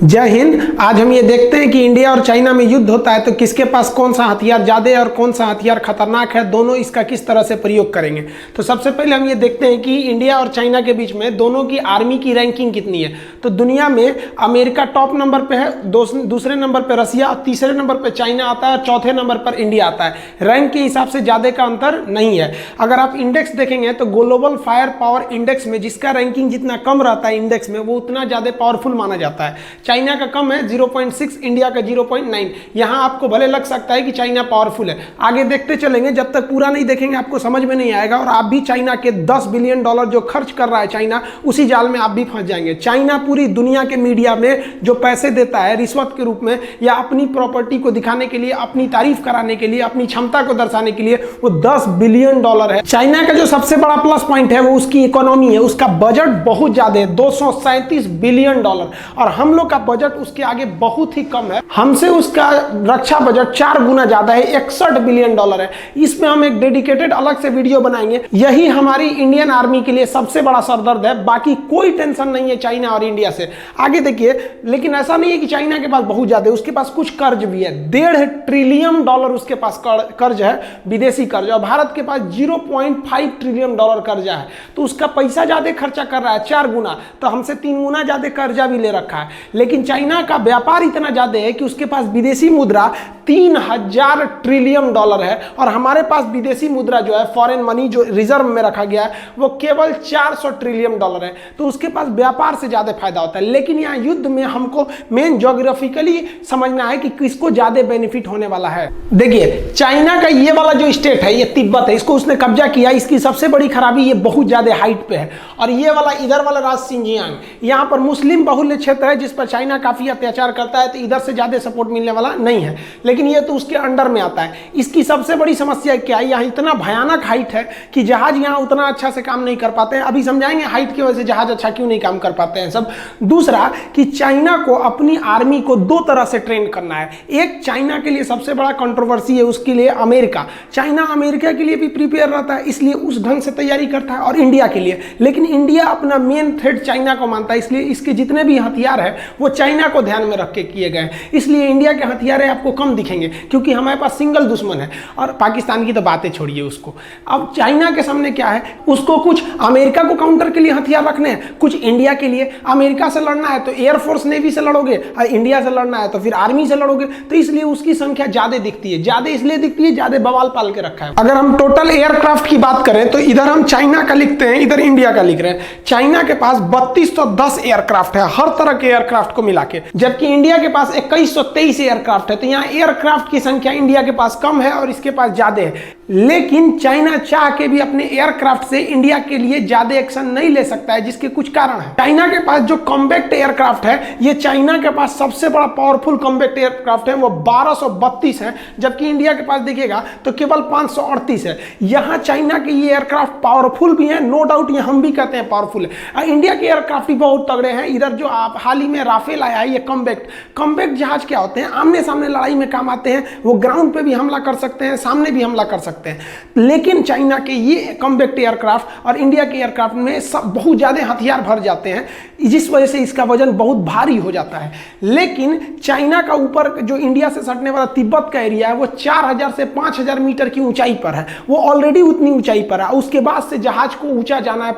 जय हिंद। आज हम ये देखते हैं कि इंडिया और चाइना में युद्ध होता है तो किसके पास कौन सा हथियार ज़्यादा है और कौन सा हथियार खतरनाक है, दोनों इसका किस तरह से प्रयोग करेंगे। तो सबसे पहले हम ये देखते हैं कि इंडिया और चाइना के बीच में दोनों की आर्मी की रैंकिंग कितनी है। तो दुनिया में अमेरिका टॉप नंबर पे है, दूसरे नंबर पे रसिया, तीसरे नंबर पे चाइना आता है, चौथे नंबर पर इंडिया आता है। रैंक के हिसाब से ज़्यादा का अंतर नहीं है। अगर आप इंडेक्स देखेंगे तो ग्लोबल फायर पावर इंडेक्स में जिसका रैंकिंग जितना कम रहता है इंडेक्स में, वो उतना ज़्यादा पावरफुल माना जाता है। चाइना का कम है 0.6, इंडिया का 0.9। यहां आपको भले लग सकता है कि चाइना पावरफुल है, आगे देखते चलेंगे, जब तक पूरा नहीं देखेंगे आपको समझ में नहीं आएगा और आप भी चाइना के $10 बिलियन जो खर्च कर रहा है चाइना, उसी जाल में आप भी फंस जाएंगे। चाइना पूरी दुनिया के मीडिया में जो पैसे देता है रिश्वत के रूप में या अपनी प्रॉपर्टी को दिखाने के लिए, अपनी तारीफ कराने के लिए, अपनी क्षमता को दर्शाने के लिए, वो $10 बिलियन है। चाइना का जो सबसे बड़ा प्लस पॉइंट है वो उसकी इकोनॉमी है। उसका बजट बहुत ज्यादा है, $237 बिलियन, और हम लोग का बजट उसके आगे बहुत ही कम है। हमसे उसका रक्षा बजट 4 गुना ज्यादा है, $61 बिलियन है। इसमें हम एक डेडिकेटेड अलग से वीडियो बनाएंगे। यही हमारी इंडियन आर्मी के लिए सबसे बड़ा सरदर्द है, बाकी कोई टेंशन नहीं है चाइना और इंडिया से। आगे देखिए, लेकिन ऐसा नहीं है कि चाइना के पास बहुत ज्यादा है, उसके पास कुछ कर्ज भी है। $1.5 ट्रिलियन उसके पास कर्ज है, विदेशी कर्ज, और भारत के पास $0.5 ट्रिलियन कर्जा है। तो उसका पैसा ज्यादा खर्चा कर रहा है, 4 गुना, तो हमसे 3 गुना ज्यादा कर्जा भी ले रखा है। लेकिन चाइना का व्यापार इतना ज्यादा है कि उसके पास विदेशी मुद्रा 3000 ट्रिलियन है, और हमारे पास विदेशी मुद्रा जो है, फॉरेन मनी जो रिजर्व में रखा गया है, वो केवल 400 ट्रिलियन है। तो उसके पास व्यापार से ज्यादा फायदा होता है। लेकिन यहाँ युद्ध में हमको मेन ज्योग्राफिकली समझना है कि किसको ज्यादा बेनिफिट होने वाला है। देखिए, चाइना का ये वाला जो स्टेट है, ये तिब्बत है, इसको उसने कब्जा किया। इसकी सबसे बड़ी खराबी ये बहुत ज्यादा हाइट पे है। और ये वाला इधर वाला राज्य सिंजियांग, यहाँ पर मुस्लिम बहुल्य क्षेत्र है जिस पर चाइना काफी अत्याचार करता है, तो इधर से ज्यादा सपोर्ट मिलने वाला नहीं है। लेकिन ये तो उसके अंडर में आता है। इसकी सबसे बड़ी समस्या क्या है, यहाँ इतना भयानक हाइट है कि जहाज यहाँ उतना अच्छा से काम नहीं कर पाते हैं। अभी समझाएंगे हाइट की वजह से जहाज अच्छा क्यों नहीं काम कर पाते हैं सब। दूसरा कि चाइना को अपनी आर्मी को 2 तरह से ट्रेन करना है। एक चाइना के लिए सबसे बड़ा कंट्रोवर्सी है, उसके लिए अमेरिका। चाइना अमेरिका के लिए भी प्रिपेयर रहता है, इसलिए उस ढंग से तैयारी करता है, और इंडिया के लिए। लेकिन इंडिया अपना मेन थ्रेट चाइना को मानता है, इसलिए इसके जितने भी हथियार है वो चाइना को ध्यान में रख के किए गए। इसलिए इंडिया के हथियार आपको कम दिखेंगे क्योंकि हमारे पास सिंगल दुश्मन है। और पाकिस्तान की तो बातें छोड़िए उसको। अब चाइना के सामने क्या है, उसको कुछ अमेरिका को काउंटर के लिए हथियार रखने हैं, कुछ इंडिया के लिए। अमेरिका से लड़ना है तो एयरफोर्स नेवी से लड़ोगे, और इंडिया से लड़ना है तो फिर आर्मी से लड़ोगे। तो इसलिए उसकी संख्या ज्यादा दिखती है। ज्यादा इसलिए दिखती है, ज्यादा बवाल पाल के रखा है। अगर हम टोटल एयरक्राफ्ट की बात करें तो इधर हम चाइना का लिखते हैं, इधर इंडिया का लिख रहे हैं। चाइना के पास 3210 एयरक्राफ्ट है, हर तरह के एयरक्राफ्ट को मिला के, जबकि इंडिया के पास 2123 एयरक्राफ्ट है। तो यहाँ एयरक्राफ्ट की संख्या इंडिया के पास कम है और इसके पास ज्यादा है। लेकिन चाइना चाह के भी अपने एयरक्राफ्ट से इंडिया के लिए ज्यादा एक्शन नहीं ले सकता है, जिसके कुछ कारण है। चाइना के पास जो कॉम्बैक्ट एयरक्राफ्ट है, ये चाइना के पास सबसे बड़ा पावरफुल कॉम्बैक्ट एयरक्राफ्ट है, वो 1232 है, जबकि इंडिया के पास देखिएगा तो केवल 538 है। यहाँ चाइना के ये एयरक्राफ्ट पावरफुल भी है, नो डाउट, ये हम भी कहते हैं पावरफुल है। इंडिया के एयरक्राफ्ट भी बहुत तगड़े हैं। इधर जो आप हाल ही में राफेल आया है, ये कॉम्बैक्ट जहाज क्या होते हैं, आमने सामने लड़ाई में काम आते हैं। वो ग्राउंड पे भी हमला कर सकते हैं, सामने भी हमला कर सकते हैं। लेकिन चाइना के ये कॉम्बैक्ट एयरक्राफ्ट और इंडिया के एयरक्राफ्ट में सब बहुत ज्यादा हथियार भर जाते हैं, जिस वजह से इसका वजन बहुत भारी हो जाता है। लेकिन चाइना का ऊपर जो इंडिया से सटने वाला तिब्बत का एरिया है, वो 4000 से 5000 मीटर की ऊंचाई पर है। वो ऑलरेडी उतनी ऊंचाई पर है। उसके बाद से जहाज को ऊंचा जाना है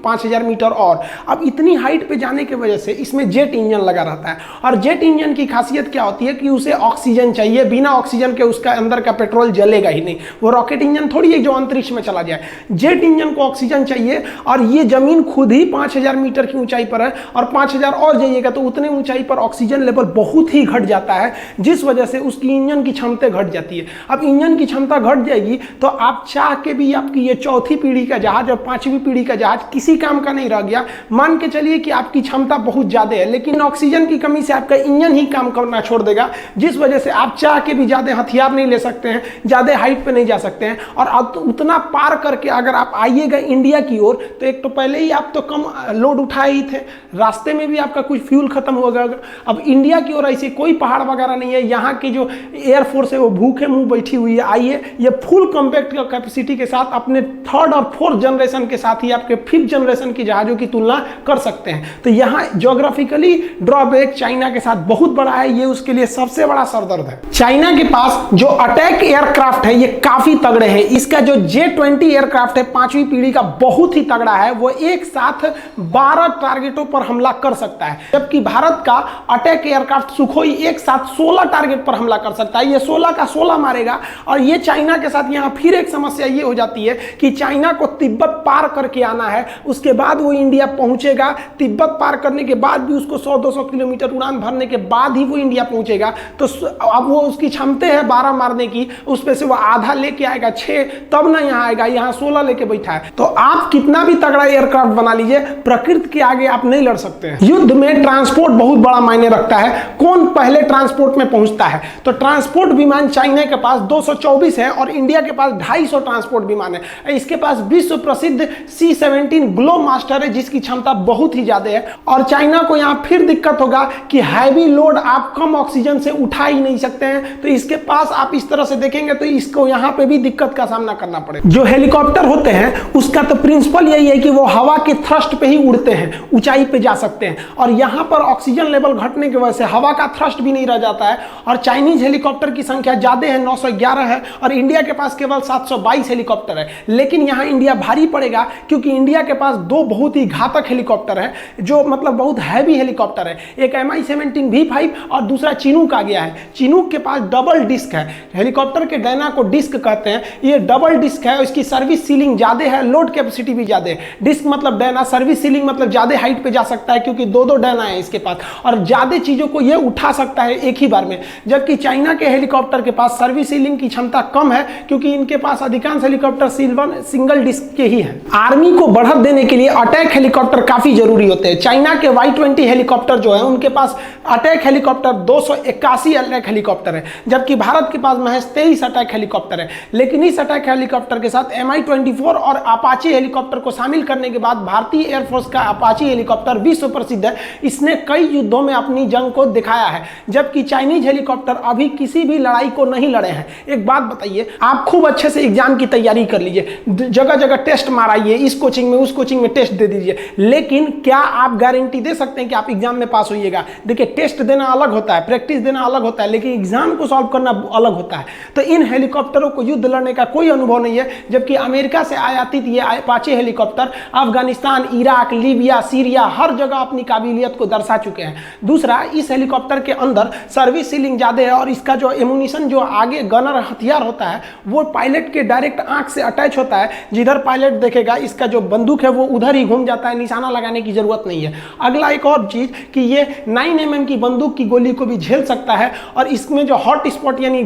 5000 मीटर। और अब इतनी हाइट पे जाने की वजह से इसमें जेट इंजन लगा रहता है। और जेट इंजन की खासियत क्या होती है कि उसे ऑक्सीजन चाहिए, बिना ऑक्सीजन के उसका अंदर का पेट्रोल जलेगा ही नहीं। वो रॉकेट इंजन थोड़ी है जो अंतरिक्ष में चला जाए। जेट इंजन को ऑक्सीजन चाहिए, और ये जमीन खुद ही 5000 मीटर की ऊंचाई पर है, और 5000 और जाइएगा तो उतने ऊंचाई पर ऑक्सीजन लेवल बहुत ही घट जाता है, जिस वजह से उसकी इंजन की क्षमता घट जाती है। अब इंजन की क्षमता घट जाएगी तो आप चाह के भी आपकी ये 4थी पीढ़ी का जहाज और 5वीं पीढ़ी का जहाज किसी काम का नहीं रह गया। मान के चलिए कि आपकी क्षमता बहुत ज्यादा है, लेकिन ऑक्सीजन की कमी से आपका इंजन ही काम करना छोड़ देगा, जिस वजह से आप चाह के भी ज्यादा हथियार नहीं ले सकते हैं, ज्यादा हाइट पे नहीं जा सकते हैं। और अब तो उतना पार करके अगर आप आइएगा इंडिया की ओर, तो एक तो पहले ही आप तो कम लोड उठाए ही थे, रास्ते में भी आपका कुछ फ्यूल खत्म हो गया। अब इंडिया की ओर ऐसे कोई पहाड़ वगैरह नहीं है। यहाँ की जो एयरफोर्स है वो भूखे मुंह बैठी हुई है। आइए, ये फुल कॉम्पैक्ट कैपेसिटी के साथ अपने 3rd और 4th जनरेशन के साथ ही आपके 5th जनरेशन की जहाजों की तुलना कर सकते हैं। तो यहाँ ज्योग्राफिकली ड्रॉबैक चाइना के साथ बहुत बड़ा है, ये उसके लिए सबसे बड़ा सरदर्द है। चाइना के पास जो अटैक एयरक्राफ्ट है ये काफी तगड़े हैं। इसका जो J-20 एयरक्राफ्ट है 5वीं पीढ़ी का, बहुत ही तगड़ा है। वो एक साथ 12 टारगेटों पर हमला कर सकता है, जबकि भारत का अटैक एयरक्राफ्ट सुखोई एक साथ 16 टारगेट पर हमला कर सकता है। ये 16 का 16 मारेगा। और ये चाइना के साथ यहाँ फिर एक समस्या ये हो जाती है कि चाइना को तिब्बत पार करके आना है, उसके बाद वो इंडिया पहुंचेगा। तिब्बत पार करने के बाद भी उसको 100-200 किलोमीटर उड़ान भरने के बाद ही वो इंडिया पहुंचेगा। तो अब वो उसकी क्षमता है 12 मारने की, उसमें से वो आधा लेके आएगा 6, तब ना यहाँ आएगा। यहाँ 16 लेके बैठा है। तो आप कितना भी तगड़ा एयरक्राफ्ट बना लीजिए, प्रकृति के आगे आप नहीं लड़ सकते हैं। युद्ध में ट्रांसपोर्ट बहुत बड़ा मायने रखता है। कौन पहले ट्रांसपोर्ट में पहुंचता है? तो ट्रांसपोर्ट विमान चाइना के पास 224 है और इंडिया के पास 250 ट्रांसपोर्ट विमान है। इसके पास विश्व प्रसिद्ध C-17 ग्लोबमास्टर है, जिसकी क्षमता बहुत ही ज्यादा है। और चाइना को यहाँ फिर दिक्कत होगा कि हैवी लोड आप कम ऑक्सीजन से उठा ही नहीं सकते हैं। तो इसके पास आप इस तरह से देखेंगे तो इसको यहाँ पे भी दिक्कत का सामना करना पड़ेगा। जो हेलीकॉप्टर होते हैं उसका तो प्रिंसिपल यही है कि वो हवा के थ्रस्ट पे ही उड़ते हैं, ऊंचाई पे जा सकते हैं। और यहाँ पर ऑक्सीजन लेवल घटने की वजह से हवा का थ्रस्ट भी नहीं रह जाता है। और चाइनीज हेलीकॉप्टर की संख्या ज्यादा है, 911 है, और इंडिया के पास केवल 722 हेलीकॉप्टर है। लेकिन यहाँ इंडिया भारी पड़ेगा, क्योंकि इंडिया के पास 2 बहुत ही घातक हेलीकॉप्टर है, जो मतलब बहुत हैवी हेलीकॉप्टर है। एक Mi-17 V5 और दूसरा चिनूक आ गया है। चिनूक के पास डबल डिस्क है। हेलीकॉप्टर के डैना को डिस्क कहते हैं। ये डबल डिस्क है, इसकी सर्विस सीलिंग ज्यादा है, लोड कैपेसिटी भी ज्यादा है। डिस्क मतलब डैना, सर्विस सीलिंग मतलब ज्यादा हाइट पे जा सकता है, क्योंकि 2-2 डैना है इसके पास, और ज्यादा चीजों को ये उठा सकता है एक ही बार में। जबकि चाइना के हेलीकॉप्टर के पास सर्विस सीलिंग की क्षमता कम है, क्योंकि इनके पास अधिकांश हेलीकॉप्टर सिंगल डिस्क के ही हैं। आर्मी को बढ़त देने के लिए अटैक हेलीकॉप्टर काफी जरूरी होते हैं। चाइना के Y-20 हेलीकॉप्टर जो है, उनके पास अटैक हेलीकॉप्टर 281 अटैक हेलीकॉप्टर है, जबकि भारत के पास महज 23 अटैक हेलीकॉप्टर है। लेकिन इस अटैक हेलीकॉप्टर के साथ Mi-24 और अपाचे हेलीकॉप्टर को शामिल करने के बाद भारतीय एयरफोर्स का अपाचे हेलीकॉप्टर विश्व प्रसिद्ध है। इसने कई युद्धों में अपनी जंग को दिखाया है, जबकि चाइनीज हेलीकॉप्टर अभी किसी भी लड़ाई को नहीं लड़े हैं। एक बात बताइए, आप खूब अच्छे से एग्जाम की तैयारी कर लीजिए, जगह जगह टेस्ट माराइए, इस कोचिंग में उस कोचिंग में टेस्ट दे दीजिए, लेकिन क्या आप गारंटी दे सकते हैं कि आप एग्जाम में पास होइएगा? देखिए, टेस्ट देना अलग होता है, प्रैक्टिस देना अलग होता है, लेकिन एग्जाम को सॉल्व करना अलग होता है। तो इन हेलीकॉप्टरों को युद्ध लड़ने का कोई अनुभव नहीं है, जबकि अमेरिका से आयातित ये Apache helicopter Afghanistan, Iraq, Libya, Syria हर जगह अपनी काबिलियत को दर्शा चुके हैं। दूसरा, इस हेलीकॉप्टर के अंदर सर्विस सीलिंग ज्यादा है, और इसका जो एमुनिशन, जो आगे गनर हथियार होता है, वो पायलट के डायरेक्ट आंख से अटैच होता है। जिधर पायलट देखेगा, इसका जो बंदूक है वो उधर ही घूम जाता है, निशाना लगाने की जरूरत नहीं है। अगला एक और चीज कि ये 9mm की बंदूक की गोली को भी झेल सकता है, और इसमें जो हॉट स्पॉट यानी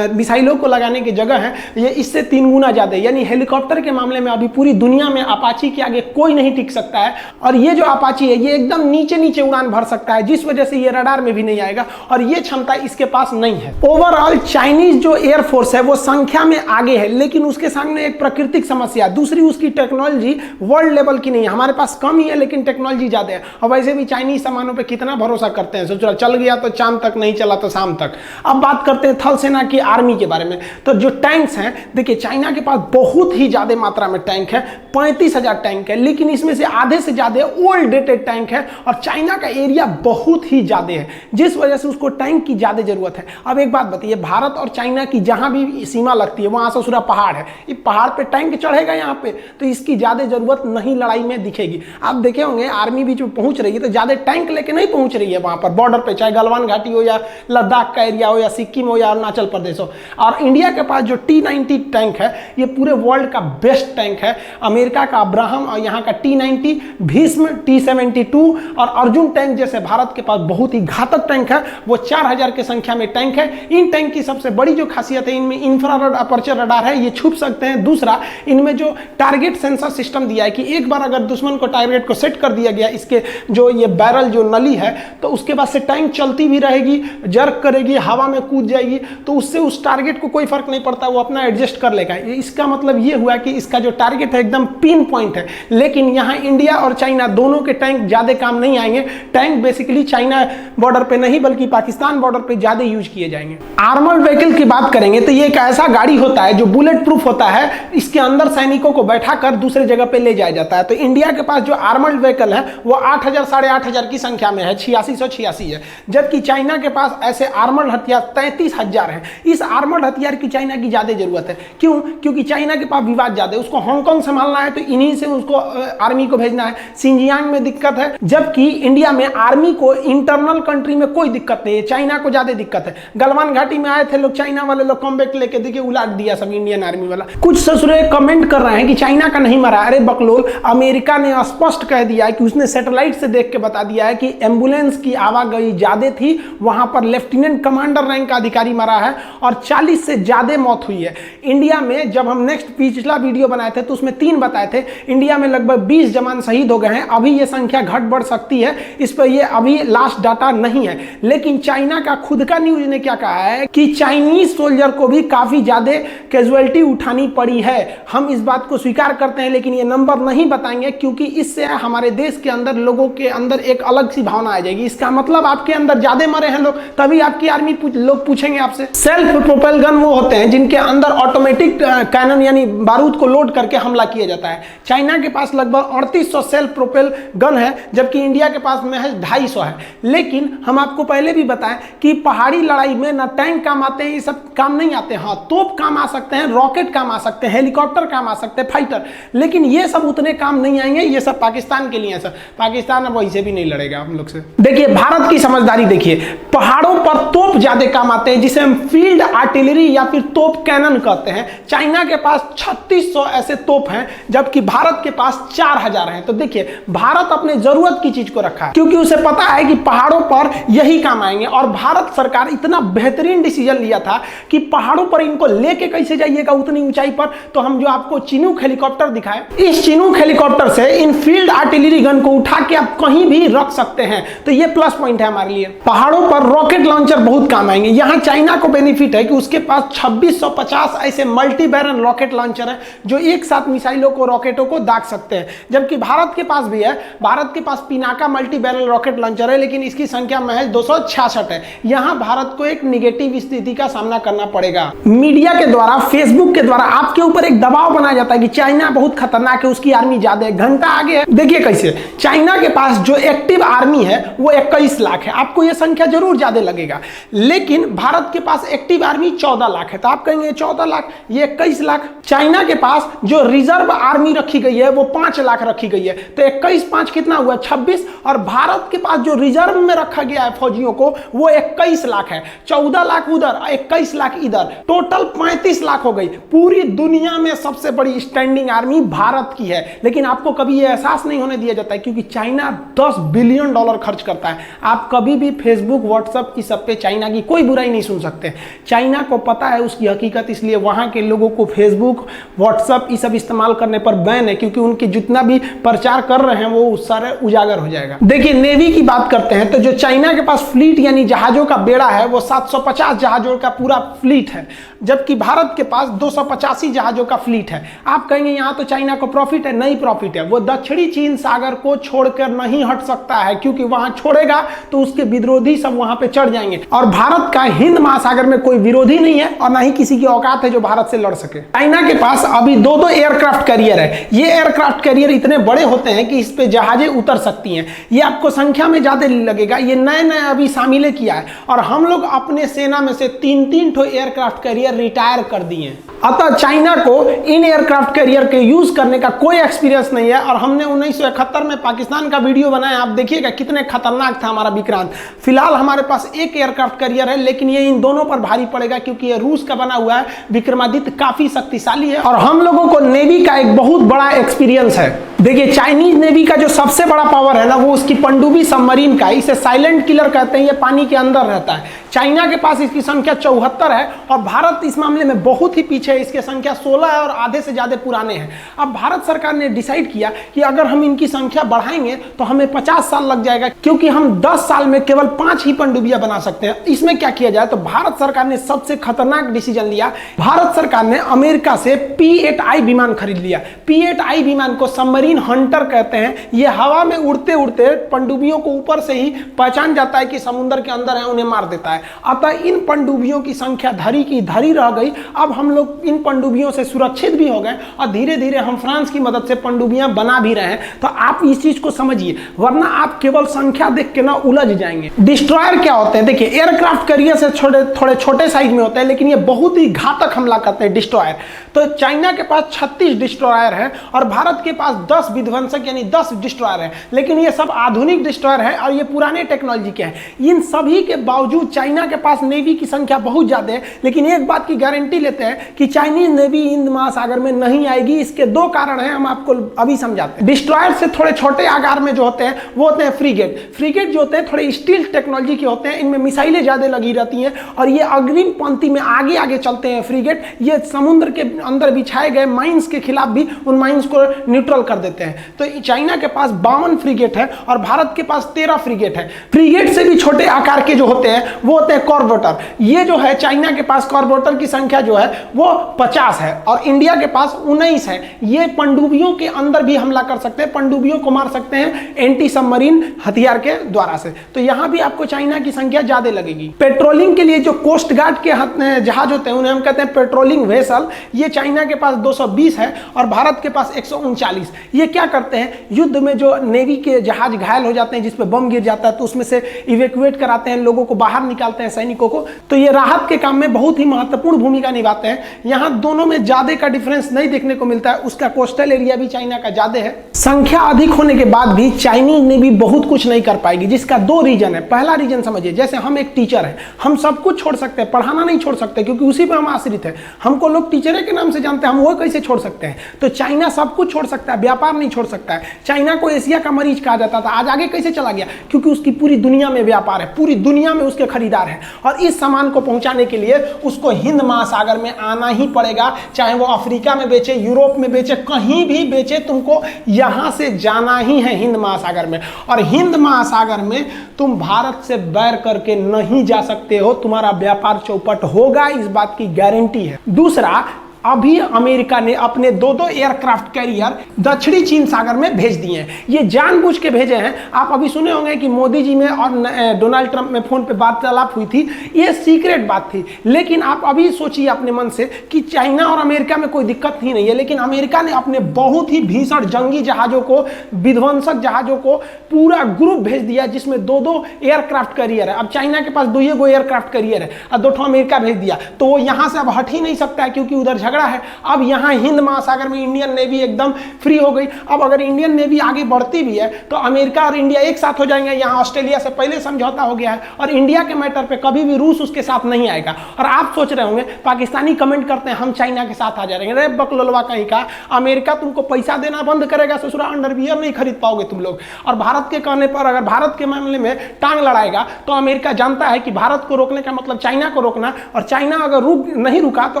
मिसाइलों को लगाने की जगह है, ये इससे 3 गुना ज्यादा है। यानी हेलीकॉप्टर के मामले में अभी पूरी दुनिया में अपाची के आगे कोई नहीं टिक सकता है। और ये जो अपाची है, ये एकदम नीचे नीचे उड़ान भर सकता है, जिस वजह से ये रडार में भी नहीं आएगा, और ये क्षमता इसके पास नहीं है। ओवरऑल चाइनीज जो एयरफोर्स है वो संख्या में आगे है, लेकिन उसके सामने एक प्राकृतिक समस्या, दूसरी उसकी टेक्नोलॉजी वर्ल्ड लेवल की नहीं है। हमारे पास कम ही है, लेकिन टेक्नोलॉजी ज्यादा है। और वैसे भी चाइनीज सामानों पे कितना भरोसा करते हैं, सोचो चल गया तो चांद तक, नहीं चला तो शाम तक। अब बात करते हैं थल सेना की आर्मी के बारे में। तो जो टैंक्स हैं, देखिए चाइना के पास बहुत ही ज्यादा मात्रा में टैंक है, 35,000 टैंक है, लेकिन इसमें से आधे से ज्यादा ओल्ड डेटेड टैंक है, और चाइना का एरिया बहुत ही ज्यादा है, जिस वजह से उसको टैंक की ज्यादा जरूरत है। अब एक बात बताइए, भारत और चाइना की जहां भी सीमा लगती है वहां ससुरा पहाड़ है, ये पहाड़ पे टैंक चढ़ेगा यहाँ पे, तो इसकी ज्यादा जरूरत नहीं लड़ाई में दिखेगी। आप देखे होंगे आर्मी भी जो पहुंच रही है तो ज्यादा टैंक लेके नहीं पहुंच रही है वहां पर बॉर्डर पे, चाहे गलवान घाटी हो या लद्दाख का एरिया हो या सिक्किम हो या अरुणाचल प्रदेश हो। और इंडिया के पास जो T-90 टैंक है, ये पूरे वर्ल्ड का बेस्ट टैंक है। अमेरिका का अब्राहम और यहाँ का T-90, भीष्म, T-72 और अर्जुन टैंक जैसे भारत के पास बहुत ही घातक टैंक है, वो 4000 की संख्या में टैंक है। इन टैंक की सबसे बड़ी जो खासियत है, इनमें इंफ्रारेड अपर्चर रडार है, ये छुप सकते हैं। दूसरा, इनमें जो टारगेट सेंसर सिस्टम दिया है कि एक बार अगर दुश्मन को टारगेट को सेट कर दिया गया, इसके जो ये बैरल जो नली है, तो उसके बाद से टैंक चलती भी रहेगी, जर्क करेगी, हवा में कूद जाएगी, तो उससे उस टारगेट को कोई फर्क नहीं पड़ता, वो अपना एडजस्ट कर लेगा। इसका मतलब ये हुआ कि इसका जो टारगेट है एकदम पिन पॉइंट है। लेकिन यहाँ इंडिया और चाइना दोनों के टैंक ज्यादा काम नहीं आएंगे। टैंक बेसिकली चाइना बॉर्डर पे नहीं बल्कि पाकिस्तान बॉर्डर पे ज्यादा यूज किए जाएंगे। आर्मर्ड व्हीकल की बात करेंगे तो ये एक ऐसा गाड़ी होता है जो बुलेट प्रूफ होता है, इसके अंदर सैनिकों को बैठाकर दूसरे जगह पे ले जाया जाता है। तो इंडिया के पास जो आर्मर्ड व्हीकल है वो 8000 साढ़े 8000 की संख्या संख्या में है, 8686 है, जबकि चाइना के पास ऐसे आर्मर्ड हथियार 33,000 हैं। इस आर्मर्ड हथियार की चाइना की ज्यादा जरूरत है। क्यों? क्योंकि चाइना के पास विवाद ज्यादा है, उसको हांगकांग संभालना है तो इन्हीं से उसको आर्मी को भेजना है। सिंजियांग में दिक्कत है, जबकि इंडिया में आर्मी को इंटरनल कंट्री में कोई दिक्कत नहीं है, चाइना को ज्यादा दिक्कत है। गलवान घाटी में आए थे लोग, चाइना वाले लोग कमबैक लेके देखिए उलाट दिया सब इंडियन आर्मी वाला। कुछ ससुरे कमेंट कर रहे हैं कि चाइना का नहीं मरा। अरे बकलोल, अमेरिका ने स्पष्ट कह दिया है कि उसने सैटेलाइट से देख के बता दिया है कि एम्बुलेंस की आवागई ज्यादा थी, वहां पर लेफ्टिनेंट कमांडर रैंक का अधिकारी मरा है और 40 से ज्यादा मौत हुई है। इंडिया में जब हम नेक्स्ट पिछला वीडियो बनाए थे तो उसमें 3 बताए थे, इंडिया में लगभग 20 जवान शहीद हो गए हैं। अभी ये संख्या घट बढ़ सकती है, इस पर ये अभी लास्ट डाटा नहीं है। लेकिन चाइना का खुद का न्यूज ने क्या कहा है कि चाइनीज सोल्जर को भी काफी ज्यादा कैजुअलिटी उठानी पड़ी है। हम इस बात को स्वीकार करते हैं, लेकिन ये नंबर नहीं बताएंगे क्योंकि इससे हमारे देश के अंदर लोगों के अंदर एक अलग सी भावना आ जाएगी। इसका मतलब आपके अंदर ज्यादा मरे हैं लोग, तभी आपकी आर्मी लोग पूछेंगे आपसे। सेल्फ प्रोपेल गन वो होते हैं जिनके अंदर ऑटोमेटिक कैनन यानी बारूद को लोड करके हमला किया जाता है। चाइना के पास लगभग 3800 सेल्फ प्रोपेल गन है, जबकि इंडिया के पास महज 250 है। लेकिन हम आपको पहले भी बताएं कि पहाड़ी लड़ाई में ना टैंक काम आते हैं, ये सब काम नहीं आते। हाँ, तोप काम आ सकते हैं, रॉकेट काम आ सकते हैं, हेलीकॉप्टर काम आ सकते हैं, फाइटर, लेकिन ये सब उतने काम नहीं आएंगे। ये सब पाकिस्तान के लिए है सर, पाकिस्तान अब वैसे भी नहीं लड़ेगा हम लोग से। देखिए भारत की समझदारी देखिए, पहाड़ों पर तोप ज्यादा काम आते हैं जिसे हम फील्ड आर्टिलरी या फिर तोप कैनन कहते हैं। चाइना के पास 3600 ऐसे तोप हैं, जबकि भारत के पास 4000 हैं। तो देखिए भारत अपने जरूरत की चीज को रखा है क्योंकि उसे पता है कि पहाड़ों पर यही काम आएंगे। और भारत सरकार इतना बेहतरीन डिसीजन लिया था कि पहाड़ों पर इनको लेके कैसे जाइएगा उतनी ऊंचाई पर। तो हम जो आपको चिनूक हेलीकॉप्टर दिखाए, इस चिनूक हेलीकॉप्टर से इन फील्ड आर्टिलरी गन को उठा के आप कहीं भी रख सकते हैं। तो ये प्लस पॉइंट है हमारे लिए। पहाड़ों पर रॉकेट लॉन्चर बहुत काम आएंगे। यहां चाइना को बेनिफिट है कि उसके पास 2650 ऐसे मल्टी बैरल रॉकेट लॉन्चर है जो एक साथ मिसाइलों को, रॉकेटों को दाग सकते हैं, जबकि भारत के पास भी है। भारत के पास Pinaka multi barrel rocket launcher है, लेकिन इसकी संख्या महज 266 है। यहां भारत को एक निगेटिव स्थिति का सामना करना पड़ेगा। मीडिया के द्वारा, फेसबुक के द्वारा आपके ऊपर एक दबाव बनाया जाता है कि चाइना बहुत खतरनाक है, उसकी आर्मी ज्यादा है, घंटा आगे है। देखिए कैसे चाइना के पास जो एक्टिव आर्मी है वो 21 लाख है। आपको यह संख्या जरूर ज्यादा लगेगा, लेकिन भारत के पास एक्टिव आर्मी 14 लाख है। तो आप कहेंगे 14 लाख, ये 21 लाख। चाइना के पास जो रिजर्व आर्मी रखी गई है वो 5 लाख रखी गई है। तो 21 5 कितना हुआ? 26। और भारत के पास जो रिजर्व में रखा गया है फौजियों को वो 21 लाख है। 14 लाख उधर, 21 लाख इधर, टोटल 35 लाख हो गई। पूरी दुनिया में सबसे बड़ी स्टैंडिंग आर्मी भारत की है। लेकिन आपको कभी यह एहसास नहीं होने दिया जाता है क्योंकि चाइना $10 बिलियन खर्च करता है। आप कभी भी फेसबुक, व्हाट्सएप इस सब पे चाइना की कोई बुराई नहीं सुन सकते। चाइना को पता है उसकी हकीकत, इसलिए वहां के लोगों को फेसबुक, व्हाट्सएप ये सब इस्तेमाल करने पर बैन है, क्योंकि उनके जितना भी प्रचार कर रहे हैं वो सारे उजागर हो जाएगा। देखिए नेवी की बात करते हैं तो जो चाइना के पास फ्लीट यानी जहाजों का बेड़ा है वो 750 जहाजों का पूरा फ्लीट है, जबकि भारत के पास 285 जहाजों का फ्लीट है। आप कहेंगे यहां तो चाइना को प्रॉफिट है, नहीं प्रॉफिट है। वो दक्षिणी चीन सागर को छोड़कर नहीं हट सकता है, क्योंकि वहां छोड़ेगा तो उसके विरोधी सब वहां पे चढ़ जाएंगे। और भारत का हिंद महासागर में कोई विरोधी नहीं है और ना ही किसी की औकात है जो भारत से लड़ सके। चाइना के पास अभी 2 एयरक्राफ्ट कैरियर है। ये एयरक्राफ्ट कैरियर इतने बड़े होते हैं कि इस पे जहाजें उतर सकती हैं। ये आपको संख्या में ज्यादा लगेगा, ये नए नए अभी शामिल किया है। और हम लोग अपने सेना में से 3-3 ठो एयरक्राफ्ट कैरियर रिटायर कर दिए। अतः चाइना को इन एयरक्राफ्ट कैरियर के यूज करने का कोई एक्सपीरियंस नहीं है। और हमने 1971 में पाकिस्तान का वीडियो बनाया, आप देखिएगा कितने खतरनाक था हमारा विक्रांत। फिलहाल हमारे पास एक एयरक्राफ्ट कैरियर है, लेकिन ये इन दोनों पर भारी पड़ेगा क्योंकि ये रूस का बना हुआ है। विक्रमादित्य काफी शक्तिशाली है और हम लोगों को नेवी का एक बहुत बड़ा एक्सपीरियंस है। देखिए चाइनीज नेवी का जो सबसे बड़ा पावर है ना वो उसकी पनडुब्बी सबमरीन का, इसे साइलेंट किलर कहते हैं। ये पानी के अंदर रहता है। चाइना के पास इसकी संख्या 74 है और भारत इस मामले में बहुत ही पीछे है। इसकी संख्या 16 है और आधे से ज्यादा पुराने हैं। अब भारत सरकार ने डिसाइड किया कि अगर हम इनकी संख्या बढ़ाएंगे तो हमें 50 साल लग जाएगा, क्योंकि हम 10 साल में केवल 5 ही पनडुब्बियां बना सकते हैं। इसमें क्या किया जाए, तो भारत सरकार ने सबसे खतरनाक डिसीजन लिया। भारत सरकार ने अमेरिका से P-8I विमान खरीद लिया। P-8I विमान को सबमरीन सबमरीन हंटर कहते हैं। ये हवा में उड़ते उड़ते पनडुब्बियों को ऊपर से ही पहचान जाता है कि समुद्र के अंदर है, उन्हें मार देता है। अतः इन पनडुब्बियों की संख्या धरी की धरी रह गई। अब हम लोग इन पनडुब्बियों से सुरक्षित भी हो गए और धीरे धीरे हम फ्रांस की मदद से पनडुब्बियां बना भी रहे हैं। तो आप इस चीज को समझिए, वरना आप केवल संख्या देख के ना उलझ जाएंगे। डिस्ट्रॉयर क्या होते हैं? देखिए, एयरक्राफ्ट कैरियर से थोड़े छोटे साइज में होते हैं, लेकिन ये बहुत ही घातक हमला करते हैं डिस्ट्रॉयर। तो चाइना के पास 36 डिस्ट्रॉयर है और भारत के पास 10 विध्वंसक यानी 10 डिस्ट्रॉयर है, लेकिन ये सब आधुनिक डिस्ट्रॉयर है और ये पुराने टेक्नोलॉजी के हैं। इन सभी के बावजूद चाइना के पास नेवी की संख्या बहुत ज्यादा है, लेकिन एक बात की गारंटी लेते हैं कि चाइनीज नेवी हिंद महासागर में नहीं आएगी। इसके दो कारण हैं, हम आपको अभी समझाते हैं। डिस्ट्रॉयर से थोड़े छोटे आकार में जो होते हैं वो होते हैं फ्रीगेट। फ्रीगेट जो होते हैं थोड़े स्टील टेक्नोलॉजी के होते हैं, इनमें मिसाइलें ज्यादा लगी रहती हैं और ये अग्रिम पंक्ति में आगे आगे चलते हैं। फ्रीगेट ये समुद्र के अंदर बिछाए गए माइंस के खिलाफ भी उन माइंस को न्यूट्रल कर देते हैं। तो चाइना के पास 52 फ्रीगेट है और भारत के पास 13 फ्रीगेट है। फ्रीगेट से भी छोटे आकार के जो होते हैं वो होते हैं कॉर्बेटर। ये जो है चाइना के पास कॉर्बेटर की संख्या जो है वो 50 है और इंडिया के पास 19 है। ये पनडुब्बियों के अंदर भी हमला कर सकते हैं, पनडुब्बियों को मार सकते हैं एंटी सबमरीन हथियार के द्वारा से। तो यहां भी आपको चाइना की संख्या ज्यादा लगेगी। पेट्रोलिंग के लिए जो कोस्ट गार्ड के जहाज होते हैं उन्हें हम कहते हैं पेट्रोलिंग वेसल। ये चाइना के पास 220 है और भारत के पास 139। ये क्या करते हैं? युद्ध में जो नेवी के जहाज घायल हो जाते हैं, जिस पे बम गिर जाता है, तो उसमें से इवैक्यूएट कराते हैं, लोगों को बाहर निकालते हैं, सैनिकों को। तो ये राहत के काम में बहुत ही महत्वपूर्ण भूमिका निभाते हैं। यहाँ दोनों में ज्यादा का डिफरेंस नहीं देखने को मिलता है। उसका कोस्टल एरिया भी चाइना का ज्यादा है। संख्या अधिक होने के बाद भी चाइनीज नेवी बहुत कुछ नहीं कर पाएगी, जिसका दो रीजन है। पहला रीजन समझिए, जैसे हम एक टीचर हैं, हम सब कुछ छोड़ सकते हैं, पढ़ाना नहीं छोड़ सकते क्योंकि उसी पे हम आश्रित हैं। हमको लोग टीचर के नाम से जानते हैं, हम वो कैसे छोड़ सकते हैं? तो चाइना सब कुछ छोड़ सकता है, व्यापार नहीं छोड़ सकता है। चाइना को एशिया का मरीज कहा जाता था, आज आगे कैसे चला गया? क्योंकि उसकी पूरी दुनिया में व्यापार है, पूरी दुनिया में उसके खरीदार हैं और इस सामान को पहुंचाने के लिए उसको हिंद महासागर में आना ही पड़ेगा। चाहे वो अफ्रीका में बेचे, यूरोप में बेचे, कहीं भी बेचे, तुमको यहां से जाना ही है हिंद महासागर में। और हिंद महासागर में तुम भारत से बैर करके नहीं जा सकते हो, तुम्हारा व्यापार चौपट होगा, इस बात की गारंटी है। दूसरा, अभी अमेरिका ने अपने 2-2 एयरक्राफ्ट कैरियर दक्षिणी चीन सागर में भेज दिए हैं। ये जानबूझ के भेजे हैं। आप अभी सुने होंगे कि मोदी जी में और डोनाल्ड ट्रंप में फोन पे वार्तालाप हुई थी, ये सीक्रेट बात थी। लेकिन आप अभी सोचिए अपने मन से कि चाइना और अमेरिका में कोई दिक्कत ही नहीं है, लेकिन अमेरिका ने अपने बहुत ही भीषण जंगी जहाजों को, विध्वंसक जहाजों को पूरा ग्रुप भेज दिया, जिसमें 2-2 एयरक्राफ्ट कैरियर है। अब चाइना के पास 2 एयरक्राफ्ट कैरियर है और 2 अमेरिका भेज दिया, तो वो यहां से अब हट ही नहीं सकता है क्योंकि उधर झगड़ा है। अब यहां हिंद महासागर में इंडियन नेवी एकदम फ्री हो गई। अब अगर इंडियन नेवी आगे बढ़ती भी है तो अमेरिका और इंडिया एक साथ हो जाएंगे। यहां ऑस्ट्रेलिया से पहले समझौता हो गया है और इंडिया के मैटर पे कभी भी रूस उसके साथ नहीं आएगा। और आप सोच रहे होंगे, पाकिस्तानी कमेंट करते हैं हम चाइना के साथ आ जाएंगे। अरे बकलोलवा कहीं का, अमेरिका तुमको पैसा देना बंद करेगा, ससुरा अंडरवियर नहीं खरीद पाओगे तुम लोग। और भारत के कहने पर अगर भारत के मामले में टांग लड़ाएगा तो अमेरिका जानता है कि भारत को रोकने का मतलब चाइना को रोकना, और चाइना अगर नहीं रुका तो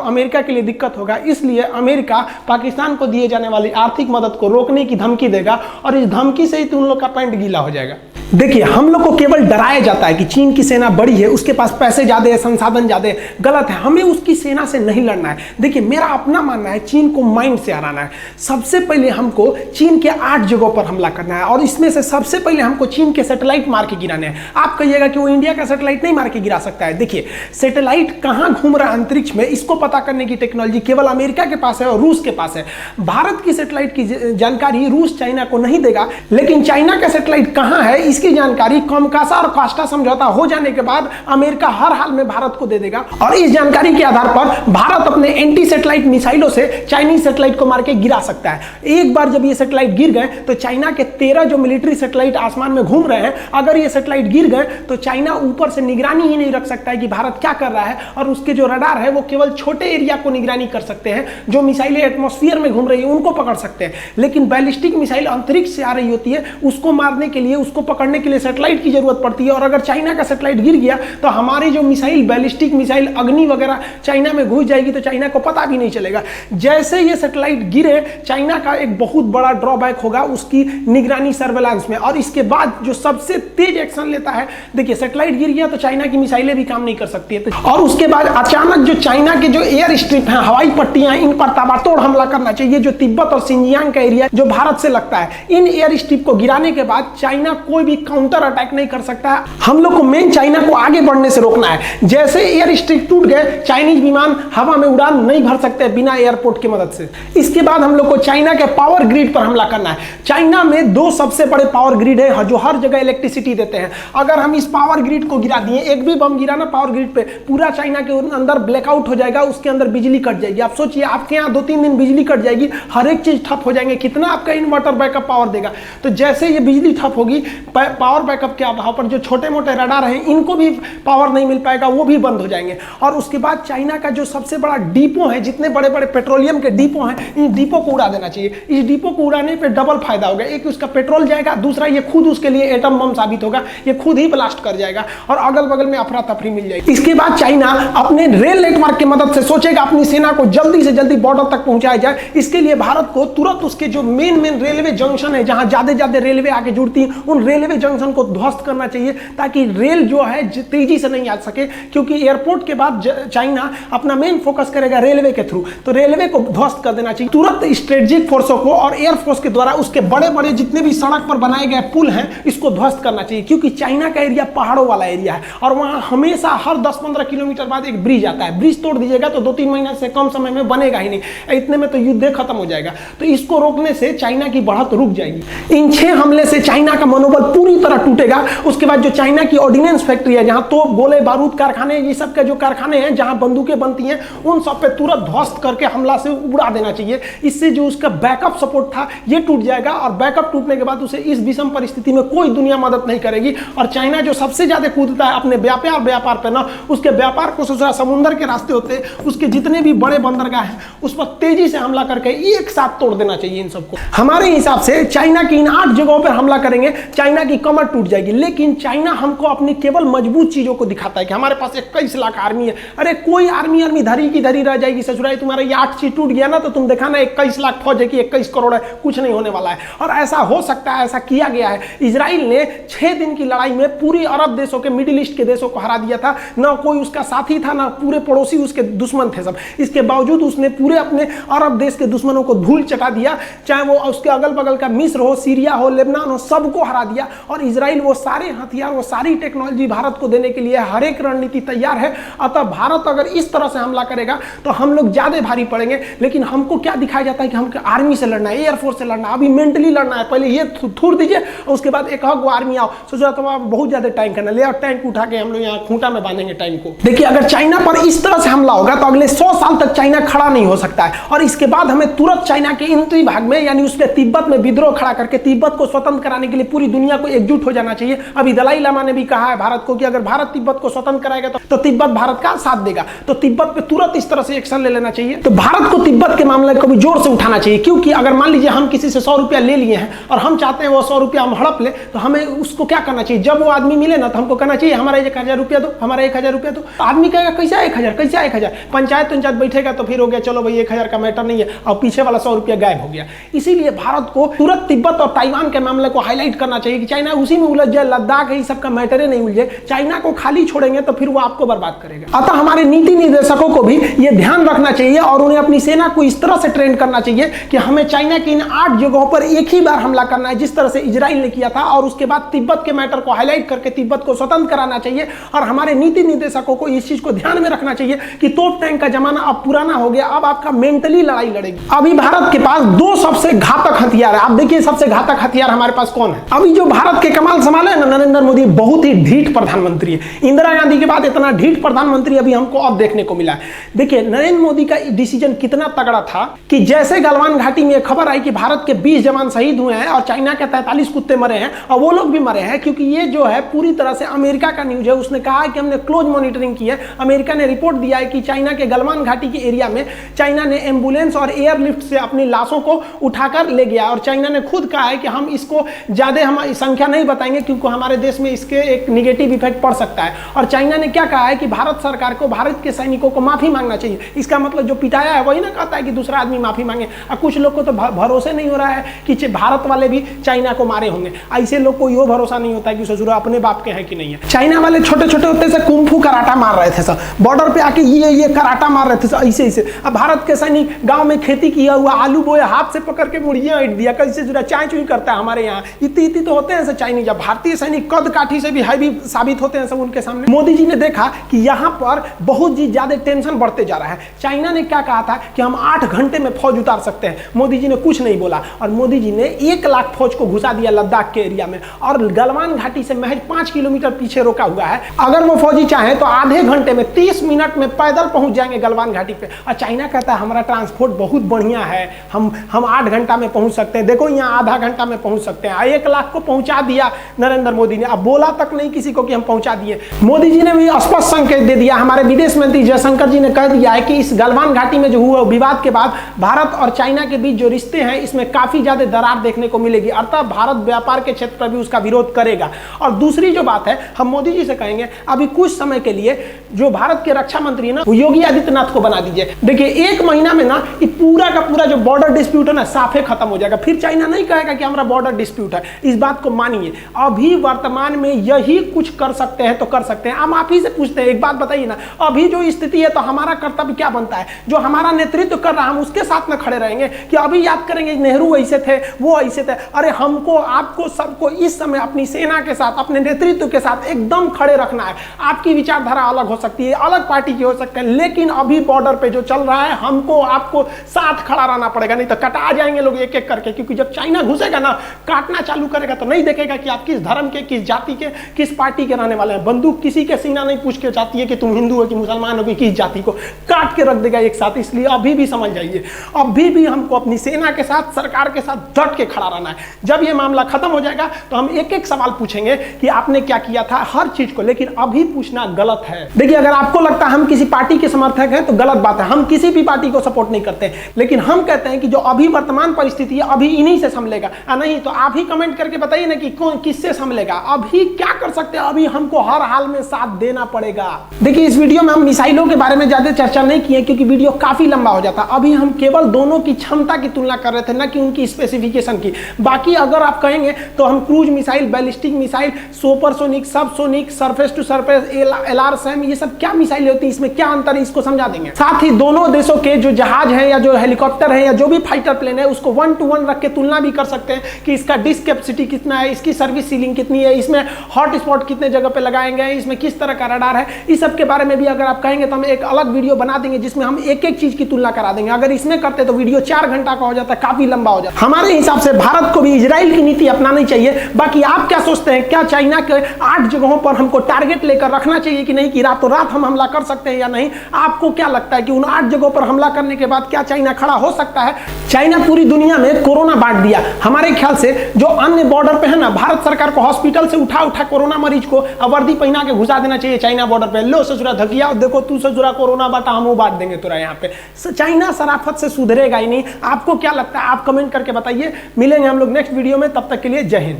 अमेरिका के लिए दिक्कत होगा। इसलिए अमेरिका पाकिस्तान को दिए जाने वाली आर्थिक मदद को रोकने की धमकी देगा और इस धमकी से ही तुम लोग का पैंट गीला हो जाएगा। देखिए, हम लोग को केवल डराया जाता है कि चीन की सेना बड़ी है, उसके पास पैसे ज्यादा है, संसाधन ज्यादा है। गलत है, हमें उसकी सेना से नहीं लड़ना है। देखिए, मेरा अपना मानना है चीन को माइंड से हराना है। सबसे पहले हमको चीन के 8 जगहों पर हमला करना है और इसमें से सबसे पहले हमको चीन के सैटेलाइट मार के गिराने हैं। आप कहिएगा कि वो इंडिया का सैटेलाइट नहीं मार के गिरा सकता है। देखिए, सैटेलाइट कहां घूम रहा है अंतरिक्ष में, इसको पता करने की टेक्नोलॉजी केवल अमेरिका के पास है और रूस के पास है। भारत की सैटेलाइट की जानकारी रूस चाइना को नहीं देगा, लेकिन चाइना का सैटेलाइट कहां है इसकी जानकारी कमकासा और कास्टा समझौता हो जाने के बाद अमेरिका हर हाल में भारत को दे देगा। और इस जानकारी के आधार पर भारत अपने एंटी सैटेलाइट मिसाइलों से चाइनीज सैटेलाइट को मार के गिरा सकता है। एक बार जब ये सैटेलाइट गिर गए तो चाइना के 13 जो मिलिट्री सैटेलाइट आसमान में घूम रहे हैं, अगर ये सैटेलाइट गिर गए तो चाइना ऊपर से निगरानी ही नहीं रख सकता है कि भारत क्या कर रहा है, और उसके जो रडार है वो केवल छोटे एरिया को निगरानी कर सकते हैं। जो मिसाइलें एटमॉस्फेयर में घूम रही है उनको पकड़ सकते हैं, लेकिन बैलिस्टिक मिसाइल अंतरिक्ष से आ रही होती है, उसको मारने के लिए, उसको पकड़ पढ़ने के लिए सैटेलाइट की जरूरत पड़ती है, और अगर चाइना का सैटेलाइट गिर गया तो हमारी जो मिसाइल, बैलिस्टिक मिसाइल अग्नि वगैरह चाइना में घुस जाएगी, तो चाइना को पता भी नहीं चलेगा। जैसे ये सैटेलाइट गिरे, चाइना का एक बहुत बड़ा ड्रॉबैक होगा उसकी निगरानी, सर्वेलांस में। और इसके बाद जो सबसे तेज एक्शन लेता है, देखिए सैटेलाइट गिर गया तो चाइना की मिसाइलें भी काम नहीं कर सकती है, और उसके बाद अचानक जो चाइना के जो एयर स्ट्रिप हैं, हवाई पट्टियां, इन पर ताबड़तोड़ हमला करना चाहिए। जो तिब्बत और सिंजियांग का एरिया जो भारत से लगता है, इन एयर स्ट्रिप को गिराने के बाद चाइना कोई भी काउंटर अटैक नहीं कर सकता है। हम लोग को मेन चाइना को आगे बढ़ने से रोकना है। जैसे एयर स्ट्रिप टूट गए, चाइनीज विमान हवा में उड़ान नहीं भर सकते बिना एयरपोर्ट की मदद से। इसके बाद हम लोग को चाइना के पावर ग्रिड पर हमला करना है। चाइना में 2 सबसे बड़े पावर ग्रिड है जो हर जगह इलेक्ट्रिसिटी देते हैं। अगर हम इस पावर ग्रिड को गिरा दिए, एक भी बम गिरा ना पावर ग्रिड पे, पूरा चाइना के अंदर ब्लैकआउट हो जाएगा, उसके अंदर बिजली कट जाएगी। आप सोचिए, आपके यहाँ 2-3 दिन बिजली कट जाएगी, हर एक चीज ठप हो जाएंगे, कितना आपका इन्वर्टर बैकअप पावर देगा। तो जैसे ये बिजली ठप होगी, पावर बैकअप के अभाव पर जो छोटे मोटे रडार हैं, इनको भी पावर नहीं मिल पाएगा, वो भी बंद हो जाएंगे। और उसके बाद चाइना का जो सबसे बड़ा डिपो है, जितने बड़े बड़े पेट्रोलियम के डिपो हैं, इन डिपो को उड़ा देना चाहिए। इस डिपो को उड़ाने पे डबल फायदा होगा, एक उसका पेट्रोल जाएगा, दूसरा ये खुद उसके लिए एटम बम साबित होगा, ये खुद ही ब्लास्ट कर जाएगा और अगल बगल में अफरा तफरी मिल जाएगी। इसके बाद चाइना अपने रेल नेटवर्क की मदद से सोचेगा अपनी सेना को जल्दी से जल्दी बॉर्डर तक पहुंचाया जाए। इसके लिए भारत को तुरंत उसके जो मेन रेलवे जंक्शन है, जहां ज्यादा रेलवे आके जुड़ती है, उन रेलवे जंक्शन को ध्वस्त करना चाहिए, ताकि रेल जो है तेजी से नहीं आ सके। क्योंकि एयरपोर्ट के बाद चाइना अपना मेन फोकस करेगा रेलवे के थ्रू, तो रेलवे को ध्वस्त कर देना चाहिए तुरंत। स्ट्रेटेजिक फोर्सों को और एयरफोर्स के द्वारा उसके बड़े बड़े जितने भी सड़क पर बनाए गए पुल हैं, इसको ध्वस्त करना चाहिए। क्योंकि चाइना का एरिया पहाड़ों वाला एरिया है, और वहां हमेशा हर 10-15 किलोमीटर बाद एक ब्रिज आता है। ब्रिज तोड़ दीजिएगा तो 2-3 महीने से कम समय में बनेगा ही नहीं, इतने में तो युद्ध खत्म हो जाएगा। तो इसको रोकने से चाइना की बढ़त रुक जाएगी। इन 6 हमले से चाइना का मनोबल पूरी तरह टूटेगा। उसके बाद जो चाइना की ऑर्डिनेंस फैक्ट्री है, जहां तोप, गोले, बारूद कारखाने, ये सब के जो कारखाने हैं, जहां बंदूकें बनती हैं, उन सब पे तुरंत ध्वस्त करके हमला से उड़ा देना चाहिए। इससे जो उसका बैकअप सपोर्ट था, ये टूट जाएगा, और बैकअप टूटने के बाद उसे इस विषम परिस्थिति में कोई दुनिया मदद नहीं करेगी। और चाइना जो सबसे ज्यादा कूदता है अपने व्यापार पे ना, उसके व्यापार को सोचा समुद्र के रास्ते होते, उसके जितने भी बड़े बंदरगाह हैं, उस पर तेजी से हमला करके एक साथ तोड़ देना चाहिए इन सबको। हमारे हिसाब से चाइना की इन 8 जगहों पर हमला करेंगे, चाइना की कमर टूट जाएगी। लेकिन चाइना हमको अपनी केवल मजबूत चीजों को दिखाता है कि हमारे पास 21 लाख आर्मी है। अरे कोई आर्मी धरी की धरी रह जाएगी। ससुराई तुम्हारा ये 8 चीज टूट गया ना, तो तुम देखा ना 21 लाख फौज है कि 21 करोड़ है, कुछ नहीं होने वाला है। और ऐसा हो सकता है, ऐसा किया गया है। इजराइल ने 6 दिन की लड़ाई में पूरी अरब देशों के, मिडिल ईस्ट के देशों को हरा दिया था। ना कोई उसका साथी था, ना पूरे पड़ोसी उसके दुश्मन थे सब। इसके बावजूद उसने पूरे अपने अरब देश के दुश्मनों को धूल चटा दिया, चाहे वो उसके अगल बगल का मिस्र हो, सीरिया हो, लेबनान हो, सबको हरा दिया। और इजराइल वो सारे हथियार, वो सारी टेक्नोलॉजी भारत को देने के लिए हर एक रणनीति तैयार है। अतः भारत अगर इस तरह से हमला करेगा तो हम लोग ज्यादा भारी पड़ेंगे। लेकिन हमको क्या दिखाया जाता है कि हमको आर्मी से लड़ना है, एयरफोर्स से लड़ना है, अभी मेंटली लड़ना है। पहले ये थूर दीजिए और उसके बाद एक आर्मी आओ। सोचा तो आप बहुत ज्यादा टाइम करना, ले और टैंक उठा के हम लोग यहाँ खूंटा में बांधेंगे टाइम को। देखिए, अगर चाइना पर इस तरह से हमला होगा तो अगले 100 साल तक चाइना खड़ा नहीं हो सकता है। और इसके बाद हमें तुरंत चाइना के इन भाग में, यानी उस पर तिब्बत में विद्रोह खड़ा करके तिब्बत को स्वतंत्र कराने के लिए पूरी दुनिया को एकजुट हो जाना चाहिए। अभी दलाई लामा ने भी कहा है भारत को कि अगर भारत तिब्बत को स्वतंत्र कराएगा तो तिब्बत भारत का साथ देगा। तो तिब्बत पे तुरंत इस तरह से एक्शन ले लेना चाहिए। तो भारत को तिब्बत के मामले को भी जोर से उठाना चाहिए। क्योंकि अगर मान लीजिए हम किसी से 100 रुपया ले लिए हैं और हम चाहते हैं वो 100 रुपया हम हड़प ले, तो हमें उसको क्या करना चाहिए? जब वो आदमी मिले ना, तो हमको कहना चाहिए हमारा 1000 रुपया दो, हमारा 1000 रुपया दो। आदमी कहेगा कैसा 1000, कैसा 1000? पंचायत बैठेगा तो फिर हो गया, चलो भाई 1000 का मैटर नहीं है, और पीछे वाला 100 रुपया गायब हो गया। इसीलिए भारत को तुरंत तिब्बत और ताइवान के मामले को हाईलाइट करना चाहिए कि चाइना उसी में उलझ जाए, लद्दाख है, सबका मैटर नहीं उलझे। चाइना को खाली छोड़ेंगे तो फिर वो आपको बर्बाद करेगा। अतः हमारे नीति निर्देशकों को भी ये ध्यान रखना चाहिए और उन्हें अपनी सेना को इस तरह से ट्रेन करना चाहिए कि हमें चाइना की इन 8 जगहों पर एक ही बार हमला करना है, जिस तरह से इजराइल ने किया था। और उसके बाद तिब्बत के मैटर को हाईलाइट करके तिब्बत को स्वतंत्र कराना चाहिए। और हमारे नीति निर्देशकों को इस चीज को ध्यान में रखना चाहिए कि तोप टैंक का जमाना अब पुराना हो गया, अब आपका मेंटली लड़ाई लड़ेगी। अभी भारत के पास 2 सबसे घातक हथियार है। आप देखिए सबसे घातक हथियार हमारे पास कौन है? अभी जो भारत के कमाल संभाले ना नरेंद्र मोदी, बहुत ही ढीठ प्रधानमंत्री है। इंदिरा गांधी के बाद इतना ढीठ प्रधानमंत्री अभी हमको अब देखने को मिला है। देखिए नरेंद्र मोदी का डिसीजन कितना तगड़ा था कि जैसे गलवान घाटी में खबर आई कि भारत के 20 जवान शहीद हुए हैं और चाइना के 43 कुत्ते मरे हैं, और वो लोग भी मरे हैं, क्योंकि ये जो है पूरी तरह से अमेरिका का न्यूज है। उसने कहा है कि हमने क्लोज मॉनिटरिंग की है। अमेरिका ने रिपोर्ट दिया है कि चाइना के गलवान घाटी के एरिया में चाइना ने एम्बुलेंस और एयरलिफ्ट से अपनी लाशों को उठाकर ले गया। और चाइना ने खुद कहा है कि हम इसको ज्यादा, हम संख्या नहीं बताएंगे क्योंकि हमारे देश में इसके एक निगेटिव इफेक्ट पड़ सकता है। और चाइना ने क्या कहा है कि भारत सरकार को भारत के सैनिकों को माफी मांगना चाहिए। इसका मतलब जो पिटाया है वही ना कहता है कि दूसरा आदमी माफी मांगे। और कुछ लोग को तो भरोसे नहीं हो रहा है कि भारत वाले भी चाइना को मारे होंगे। ऐसे लोग को यो भरोसा नहीं होता है कि ससुर अपने बाप के हैं कि नहीं है। चाइना वाले छोटे छोटे होते से कुंफू कराटा मार रहे थे सर, बॉर्डर पे आके ये कराटा मार रहे थे सर, ऐसे। अब भारत के सैनिक गांव में खेती किया हुआ आलू बोए हाथ से पकड़ के मुर्गियां ईट दिया, कैसे जुड़ा चाय चुई करता है हमारे यहाँ। इतनी तो होते हैं सर चाइनीज। जब भारतीय सैनिक कद काठी से भी हैवी साबित होते हैं सब उनके सामने। मोदी जी ने देखा कि यहाँ पर बहुत ही ज्यादा टेंशन बढ़ते जा रहा है। चाइना ने क्या कहा था कि हम 8 घंटे में फौज उतार सकते हैं। मोदी जी ने कुछ नहीं बोला और मोदी जी ने 1 लाख फौज को घुसा दिया लद्दाख के एरिया में और गलवान घाटी से महज 5 किलोमीटर पीछे रोका हुआ है। अगर वो फौजी चाहे तो आधे घंटे में 30 मिनट में पैदल पहुंच जाएंगे गलवान घाटी पे। और चाइना कहता है हमारा ट्रांसपोर्ट बहुत बढ़िया है, हम 8 घंटा में पहुंच सकते हैं। देखो यहाँ आधा घंटा में पहुंच सकते हैं। 1 लाख को पहुंचा दिया नरेंद्र मोदी ने। अब बोला तक नहीं किसी को कि हम पहुंचा दिए। मोदी जी ने भी स्पष्ट संकेत दे दिया। हमारे विदेश मंत्री जयशंकर जी ने कह दिया है कि इस गलवान घाटी में जो हुआ विवाद के बाद भारत और चाइना के बीच जो रिश्ते हैं इसमें काफी ज्यादा दरार देखने को मिलेगी। अर्थात भारत व्यापार के क्षेत्र पर भी उसका विरोध करेगा। और दूसरी जो बात है हम मोदी जी से कहेंगे अभी कुछ समय के लिए जो भारत के रक्षा मंत्री है ना वो योगी आदित्यनाथ को बना दीजिए। देखिए 1 महीना में ना ये पूरा का पूरा जो बॉर्डर डिस्प्यूट है ना साफे खत्म हो जाएगा। फिर चाइना नहीं कहेगा कि हमारा बॉर्डर डिस्प्यूट है। इस बात को मानिए। अभी वर्तमान में यही कुछ कर सकते हैं तो कर सकते हैं। हम आप ही से पूछते हैं एक बात बताइए ना, अभी जो स्थिति है तो हमारा कर्तव्य क्या बनता है? जो हमारा नेतृत्व कर रहा है हम उसके साथ में खड़े रहेंगे कि अभी याद करेंगे नेहरू ऐसे थे वो ऐसे थे। अरे हमको आपको सबको इस समय अपनी सेना के साथ अपने नेतृत्व के साथ एकदम खड़े रखना है। आपकी विचारधारा अलग हो सकती है, अलग पार्टी की हो सकती है, लेकिन अभी बॉर्डर पे जो चल रहा है हमको आपको साथ खड़ा रहना पड़ेगा, नहीं तो कटा जाएंगे लोग एक एक करके। क्योंकि जब चाइना घुसेगा ना काटना चालू करेगा तो नहीं देखेगा कि आप किस धर्म के, किस जाति के, किस पार्टी के रहने वाले हैं। बंदूक किसी के सीना नहीं पूछ के जाती है कि तुम हिंदू हो कि मुसलमान हो कि किस जाति को, काट के रख देगा एक साथ। इसलिए अभी भी समझ जाइए अभी भी हमको अपनी सेना के साथ सरकार के साथ डट के खड़ा रहना है। जब ये मामला खत्म हो जाएगा तो हम एक एक सवाल पूछेंगे कि आपने क्या किया था हर चीज को, लेकिन अभी पूछना गलत है। देखिए अगर आपको लगता है हम किसी पार्टी के समर्थक हैं तो गलत बात है। हम किसी भी पार्टी को सपोर्ट नहीं करते, लेकिन हम कहते हैं कि जो अभी वर्तमान परिस्थिति है अभी इन्हीं से संभलेगा। नहीं तो आप ही कमेंट करके बताइए ना कि कौन किससे संभलेगा। अभी क्या कर सकते हैं? अभी हमको हर हाल में साथ देना पड़ेगा। देखिए इस वीडियो में हम मिसाइलों के बारे में ज्यादा चर्चा नहीं किए क्योंकि वीडियो काफी लंबा हो जाता। अभी हम केवल दोनों की क्षमता की तुलना कर रहे थे, ना कि उनकी स्पेसिफिकेशन की। बाकी अगर आप कहेंगे तो हम cruise missile, ballistic missile, supersonic, subsonic, surface to surface, LRSAM, ये सब क्या मिसाइल होती है, इसमें क्या अंतर है, इसको समझा देंगे। साथ ही दोनों देशों के जो जहाज है या जो हेलीकॉप्टर है या जो भी फाइटर प्लेन है उसको 1 to 1 रख के तुलना भी कर सकते हैं कि इसका डिस्क कैपेसिटी कितना है, इसकी सर्विस सीलिंग कितनी है, इसमें हॉट स्पॉट कितने जगह पे लगाएंगे, इसमें किस तरह का रडार है। इस सब के बारे में भी अगर आप कहेंगे तो हम एक अलग वीडियो बना देंगे जिसमें हम एक एक चीज की तुलना करा देंगे। अगर इसमें करते तो वीडियो 4 घंटा का हो जाता, काफी लंबा हो जाता। हमारे हिसाब से भारत को भी इजराइल की नीति अपनानी चाहिए। बाकी आप क्या सोचते हैं? क्या चाइना के 8 जगहों पर हमको टारगेट लेकर रखना चाहिए कि नहीं, कि रातों रात हम हमला कर सकते हैं या नहीं? आपको क्या लगता है कि उन 8 जगहों पर हमला करने के बाद क्या चाइना खड़ा हो सकता है? चाइना पूरी दुनिया में कोरोना बांट दिया। हमारे ख्याल से जो अन्य बॉर्डर पे है ना, भारत सरकार को हॉस्पिटल से उठा कोरोना मरीज को वर्दी पहना के घुसा देना चाहिए चाइना बॉर्डर पे। लो ससुरा धकिया, देखो तू ससुरा कोरोना बांटा, हम बांट देंगे तुरा यहाँ पे। चाइना शराफत से सुधरेगा ही नहीं। आपको क्या लगता है? आप कमेंट करके बताइए। मिलेंगे हम लोग नेक्स्ट वीडियो में, तब तक के लिए जय हिंद।